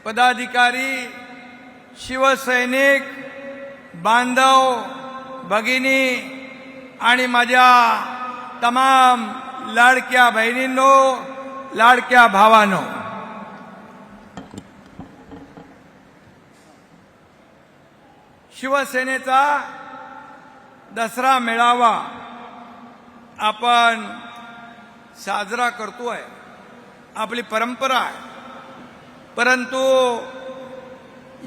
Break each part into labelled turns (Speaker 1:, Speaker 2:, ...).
Speaker 1: पदाधिकारी, शिवसैनिक, बांधव, भगिनी आणि माझ्या तमाम लाडक्या बहिणींनो, लाडक्या भावांनो, शिवसेनेचा दसरा मेळावा आपण साजरा करतोय, आपली परंपरा आहे. परंतु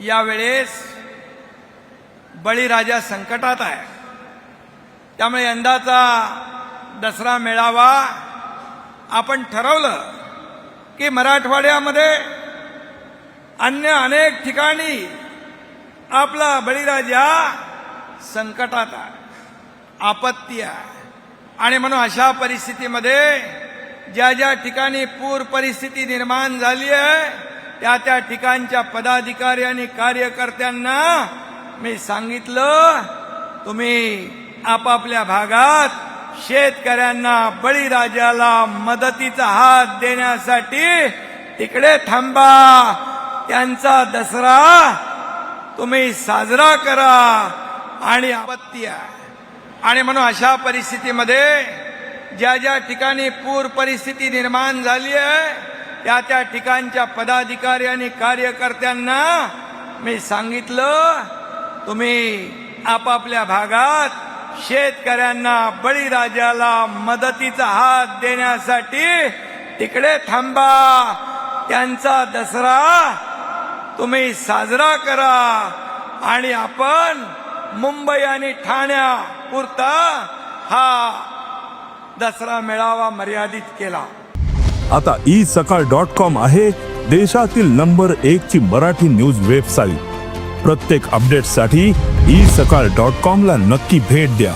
Speaker 1: यावेळेस बळीराजा संकटात आहे. त्यामुळे यंदाचा दसरा मेळावा आपण ठरवलं की मराठवाड्यामध्ये अन्य अनेक ठिकाणी आपला बळीराजा संकटात आहे, आपत्ती आहे. आणि म्हणून अशा परिस्थितीमध्ये ज्या ज्या ठिकाणी पूर परिस्थिती निर्माण झाली आहे त्या त्या ठिकाणच्या पदाधिकारी आणि कार्यकर्त्यांना मी सांगितलं, तुम्ही आपापल्या भागात शेतकऱ्यांना, बळीराजाला मदतीचा हात देण्यासाठी तिकडे थांबा. त्यांचा दसरा तुम्ही साजरा करा. आणि आपत्ती आहे. आणि म्हणून अशा परिस्थितीमध्ये ज्या ज्या ठिकाणी पूर परिस्थिती निर्माण झाली आहे त्या त्या ठिकाणच्या पदाधिकारी आणि कार्यकर्त्यांना मी सांगितलं, तुम्ही आपापल्या भागात शेतकऱ्यांना, बळीराजाला मदतीचा हात देण्यासाठी तिकडे थांबा. त्यांचा दसरा तुम्ही साजरा करा. आणि आपण मुंबई आणि ठाण्यापुरता हा दसरा मेळावा मर्यादित केला.
Speaker 2: आता isakal.com आहे देशातील नंबर 1 ची मराठी न्यूज वेबसाईट. प्रत्येक अपडेटसाठी isakal.com ला नक्की भेट द्या.